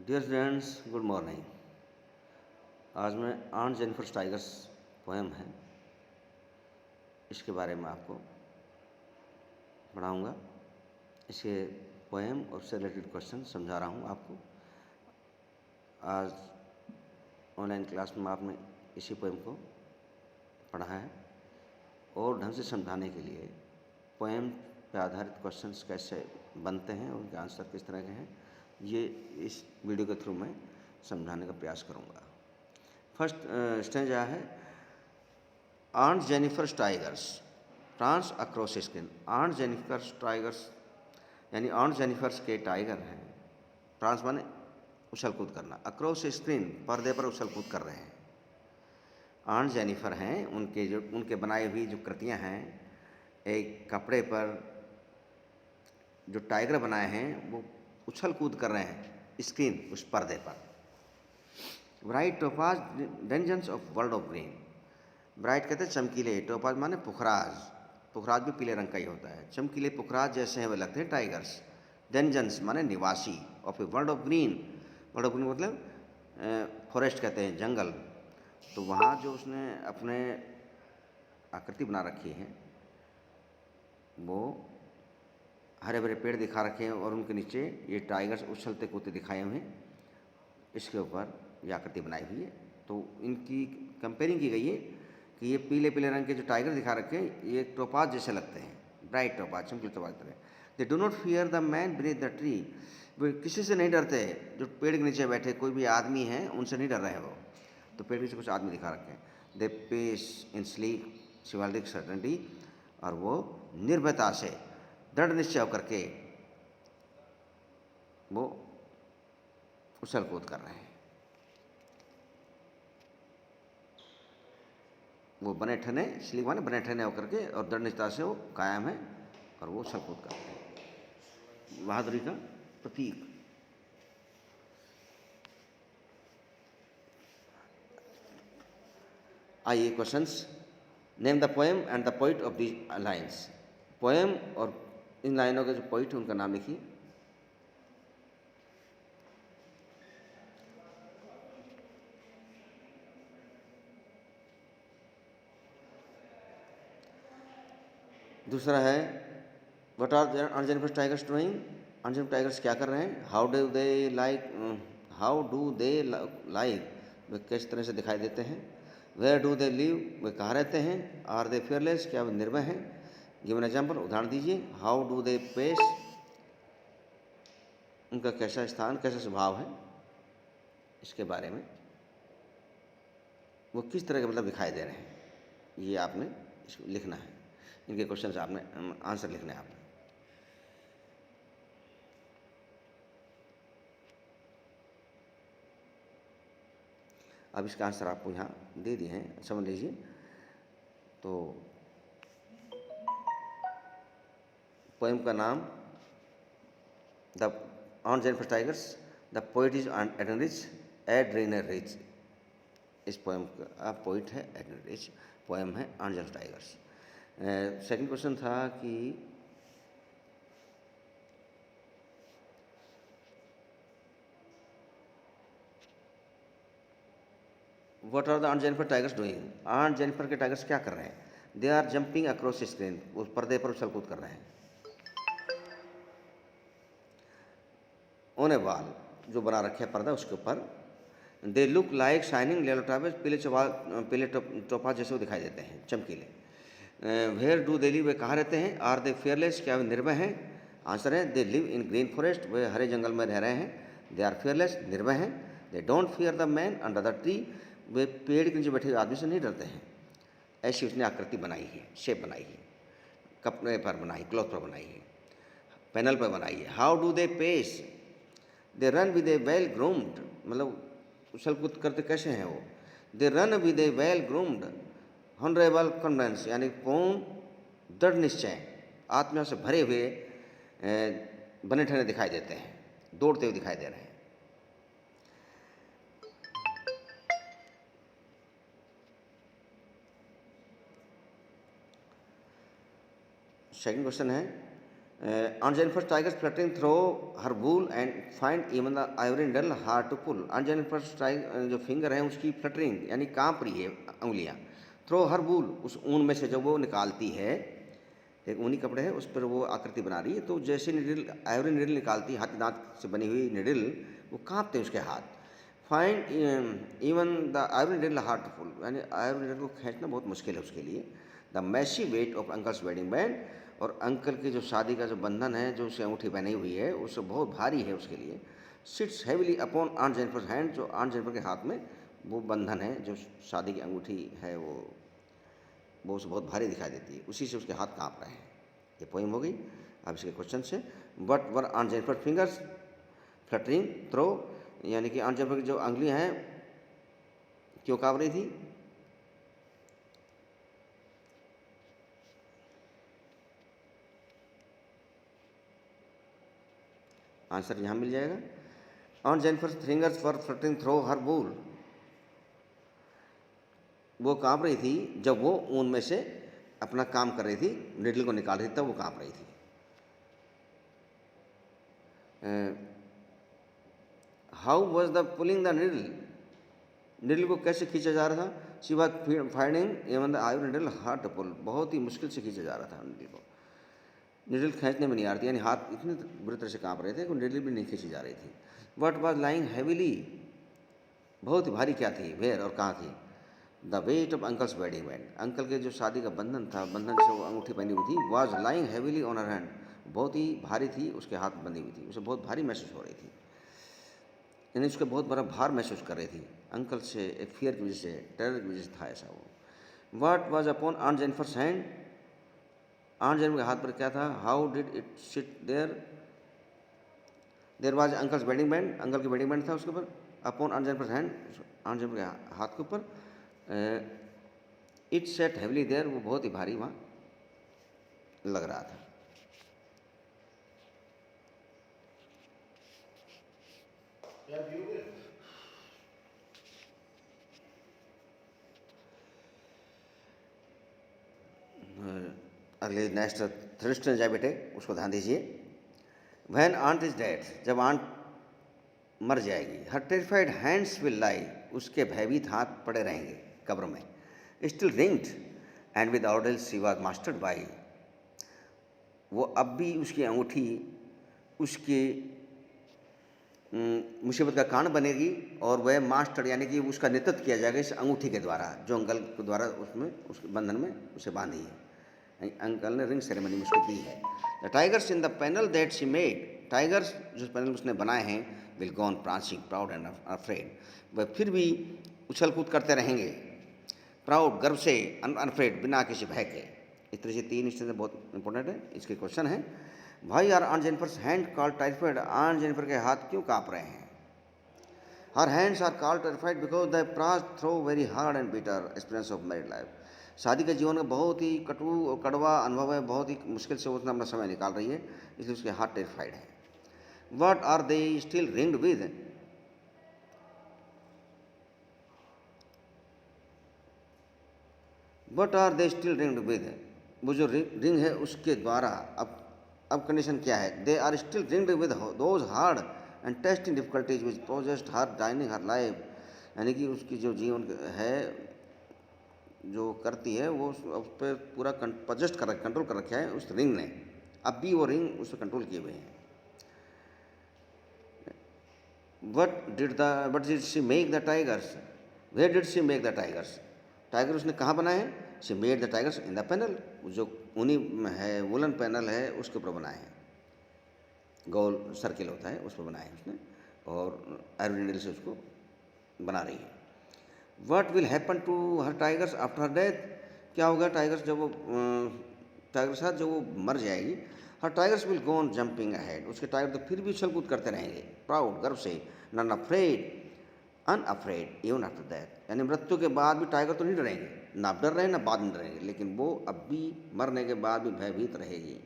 Dear students, good morning. आज मैं on Jennifer tigers poem है, इसके बारे में आपको पढ़ाऊँगा। इसके पोएम और उससे रिलेटेड क्वेश्चन समझा रहा हूँ आपको। आज ऑनलाइन क्लास में आपने इसी पोएम को पढ़ा है और ढंग से समझाने के लिए पोएम पे आधारित क्वेश्चंस कैसे बनते हैं, उनके आंसर किस तरह के हैं, ये इस वीडियो के थ्रू मैं समझाने का प्रयास करूँगा। फर्स्ट स्टेंजा है aunt Jennifer tigers dance across screen. On Jennifer tigers यानी ऑन जेनिफर्स के टाइगर हैं। डांस माने उछल कूद करना, अक्रॉस स्क्रीन पर्दे पर उछल कूद कर रहे हैं। ऑन जेनिफर हैं, उनके बनाई हुई जो कृतियाँ हैं, एक कपड़े पर जो टाइगर बनाए हैं वो उछल कूद कर रहे हैं स्क्रीन, उस पर्दे पर। Bright topaz denizens of world of green. Bright कहते हैं चमकीले, टोपाज माने पुखराज, पुखराज भी पीले रंग का ही होता है। चमकीले पुखराज जैसे हैं वे लगते हैं टाइगर्स। डेंजन्स माने निवासी, of a world of green. World of green मतलब फॉरेस्ट कहते हैं, जंगल। तो वहाँ जो उसने अपने आकृति बना रखी है वो हरे भरे पेड़ दिखा रखे हैं और उनके नीचे ये टाइगर्स उछलते कूदते दिखाए हुए हैं। इसके ऊपर ये आकृति बनाई हुई है। तो इनकी कंपेयरिंग की गई है कि ये पीले पीले रंग के जो टाइगर दिखा रखे हैं ये टोपाज जैसे लगते हैं, ब्राइट टोपाज, चमकीले टोपाज तरह। They do not fear the man beneath the tree. वे किसी से नहीं डरते, जो पेड़ के नीचे बैठे कोई भी आदमी है उनसे नहीं डर रहे हैं वो। तो पेड़ के नीचे कुछ आदमी दिखा रखे हैं। They pace in sleek chivalric certainty, और वो निर्भयता से दृढ़ निश्चय होकर के वो उछल कूद कर रहे हैं। वो बने ठने, इसलिए माने बने ठने होकर के और दृढ़ निश्चयता से वो कायम है और वो उछल कूद करते हैं। बहादुरी का प्रतीक। आइए questions. Name the poem and the poet of the lines. Poem और इन लाइनों के जो पोइट हैं उनका नाम लिखिए। दूसरा है what are aunt Jennifer tigers doing. Aunt Jennifer tigers क्या कर रहे हैं। हाउ डू दे लाइक, वे किस तरह से दिखाई देते हैं। वेयर डू दे लिव, वे कहाँ रहते हैं। आर दे फियरलेस, क्या वे निर्भय हैं। गिवन एग्जाम्पल, उदाहरण दीजिए। हाउ डू दे पेस, उनका कैसा स्थान, कैसा स्वभाव है, इसके बारे में। वो किस तरह के मतलब दिखाई दे रहे हैं, ये आपने इसको लिखना है। इनके क्वेश्चन आपने आंसर लिखना है आपने। अब इसका आंसर आपको यहाँ दे दिए हैं, समझ लीजिए। तो पोएम का नाम the aunt Jennifer tigers, the poet is Adrienne Rich. इस पोएम का पोइट है एड्रीनर रिच, पोएम है aunt Jennifer tigers. Second question था कि what are the aunt Jennifer tigers doing. Aunt Jennifer के टाइगर्स क्या कर रहे हैं। They are jumping across screen, उस पर्दे पर उछल कूद कर रहे हैं। ऑन ए वॉल, जो बना रखे है पर्दा उसके ऊपर। दे लुक लाइक शाइनिंग लेलोटावेज, पीले टोपा जैसे वो दिखाई देते हैं, चमकीले। वेयर डू दे लिव, वे कहाँ रहते हैं। आर दे फियरलेस, क्या वे निर्भय हैं। आंसर है they live in green forest, वे हरे जंगल में रह रहे हैं। दे आर फियरलेस, निर्भय हैं। They don't fear the man under the tree, वे पेड़ के नीचे बैठे हुए आदमी से नहीं डरते हैं। ऐसी उसने आकृति बनाई है, शेप बनाई है, कपड़े पर बनाई, क्लॉथ पर बनाई है, पैनल पर बनाई है। How do they pace, they run with a well groomed, मतलब उछल कूद करते कैसे हैं वो। They run with a well groomed honourable confidence, यानी पूर्ण दृढ़ निश्चय, आत्मा से भरे हुए बने ठहरे दिखाई देते हैं, दौड़ते हुए दिखाई दे रहे हैं। सेकंड क्वेश्चन है Aunt Jennifer's tigers fluttering through her wool and find even the ivory needle hard to pull. Aunt Jennifer's जो फिंगर है उसकी फ्लटरिंग यानी कांप रही है उंगलियां, थ्रो हर वूल, उस ऊन में से जब वो निकालती है, एक ऊनी कपड़े है उस पर वो आकृति बना रही है, तो जैसे निडल आइवरी निडल निकालती है, हाथी दांत से बनी हुई निडल, वो कांपते हैं उसके हाथ. Find even the ivory needle hard to pull, यानी आइवरी निडल को खींचना बहुत मुश्किल है उसके लिए. The massy weight of uncle's wedding band, और अंकल की जो शादी का जो बंधन है, जो उसे अंगूठी पहनी हुई है, उससे बहुत भारी है उसके लिए. Sits heavily upon aunt Jennifer hand, जो आंट जेनिफर के हाथ में वो बंधन है, जो शादी की अंगूठी है, वो उसे बहुत भारी दिखाई देती है, उसी से उसके हाथ कांप रहे हैं. ये पोइम हो गई. अब इसके क्वेश्चन से, but her aunt Jennifer fingers fluttering through, यानी कि आंट जेनिफर की जो अंगुलियां हैं क्यों कांप रही थी? आंसर यहाँ मिल जाएगा. Aunt Jennifer fingers for fluttering through her wool, वो कांप रही थी जब वो ऊन में से अपना काम कर रही थी, निडल को निकाल रही थी, तब वो कांप रही थी. How was the pulling the needle, needle को कैसे खींचा जा रहा था? She was finding even the ivory needle hard to pull, बहुत ही मुश्किल से खींचा जा रहा था निडल को. निडल खींचने में नहीं आ रही थी, यानी हाथ इतनी बुरी तरह से कांप रहे थे कि निडल भी नहीं खींची जा रही थी. वट वॉज लाइंग हैवीली, बहुत ही भारी क्या थी, वेयर और कहाँ थी? The weight of uncle's wedding band, uncle के जो शादी का बंधन था, बंधन से वो अंगूठी पहनी हुई थी, was lying heavily on her hand, बहुत ही भारी थी, उसके हाथ बंधी हुई थी, उसे बहुत भारी महसूस हो रही थी, यानी उसका बहुत बड़ा भार महसूस कर रही थी अंकल से, एक फियर की वजह से, टेरर की वजह से था ऐसा वो. What was upon aunt Jennifer's hand, aunt Jennifer के हाथ पर क्या था? How did it sit there, there was uncle's wedding band, uncle की वेडिंग बैंड था उसके ऊपर. Upon aunt Jennifer's hand, aunt Jennifer के हाथ के ऊपर. इट सेट हैवीली देयर, वो बहुत ही भारी वहाँ लग रहा था. अगले नेक्स्ट थ्रिस्टन जाए बेटे, उसको ध्यान दीजिए. व्हेन आंट इज डेड, जब आंट मर जाएगी, हर टेरिफाइड हैंड्स विल लाई, उसके भयभीत हाथ पड़े रहेंगे कब्र में. Still ringed and with order she was mastered by, वो अब भी उसकी अंगूठी उसकी मुसीबत का कारण बनेगी, और वह मास्टर यानी कि उसका नेतृत्व किया जाएगा इस अंगूठी के द्वारा, जो अंकल के द्वारा उसमें उस बंधन में उसे बांधी है, अंकल ने रिंग सेरेमनी में उसको दी है. The tigers in the panel that she made, tigers जो पैनल उसने बनाए हैं, will go on prancing proud and afraid, वह फिर भी उछल कूद करते रहेंगे, प्राउड गर्व से, अनफ्रेड बिना किसी भय के. इस तरह से 3 स्टेज बहुत इंपॉर्टेंट है. इसके क्वेश्चन है, भाई are aunt Jennifer's hand called terrified, aunt Jennifer के हाथ क्यों काँप रहे हैं? Her hands are called terrified because they pass through very hard and bitter experience of married life, शादी के जीवन में बहुत ही कटु और कड़वा अनुभव है, बहुत ही मुश्किल से उसने अपना समय निकाल रही है, इसलिए उसके हाथ टेरिफाइड है. What are they still ringed with, what are they still ringed with, वो जो रिंग है उसके द्वारा अब कंडीशन क्या है? They are still ringed with those hard and testing difficulties which possessed her during her life, यानी कि उसकी जो जीवन है जो करती है, वो उस पर पूरा पजेस्ट कर कंट्रोल कर रखा है उस रिंग ने, अब भी वो रिंग उस पर कंट्रोल किए हुए हैं. What did she make the tigers, where did she make the tigers, tiger उसने कहाँ बनाए हैं? She made the tigers in the panel, जो ऊनी है वुलन पैनल है उसके ऊपर बनाए हैं, गोल सर्किल होता है उस पर बनाए हैं उसने, और आयरन नीडल से उसको बना रही है. What will happen to her tigers after her death, क्या होगा टाइगर्स जब वो टाइगर के साथ जब वो मर जाएगी? Her tigers will go on jumping ahead, उसके टाइगर तो फिर भी उछल कूद करते रहेंगे, प्राउड गर्व से, not afraid unafraid even after death, यानी मृत्यु के बाद भी टाइगर तो नहीं डरेंगे, ना डर रहे ना बाद में डरेंगे, लेकिन वो अब भी मरने के बाद भी भयभीत रहेगी,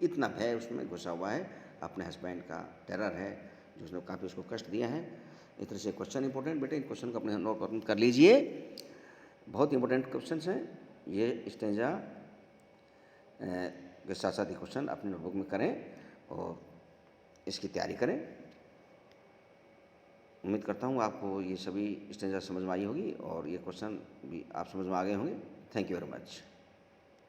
इतना भय उसमें घुसा हुआ है, अपने हस्बैंड का टेरर है जो उसने काफ़ी उसको कष्ट दिया है. इस तरह से क्वेश्चन इंपॉर्टेंट बेटे, इन क्वेश्चन को अपने नोट कर लीजिए, बहुत इंपॉर्टेंट क्वेश्चन हैं ये. स्टेंजा के साथ साथ ये क्वेश्चन अपनी नोटबुक में करें और इसकी तैयारी करें। उम्मीद करता हूँ आपको ये सभी स्टेंजा समझ में आई होगी और ये क्वेश्चन भी आप समझ में आ गए होंगे। Thank you very much.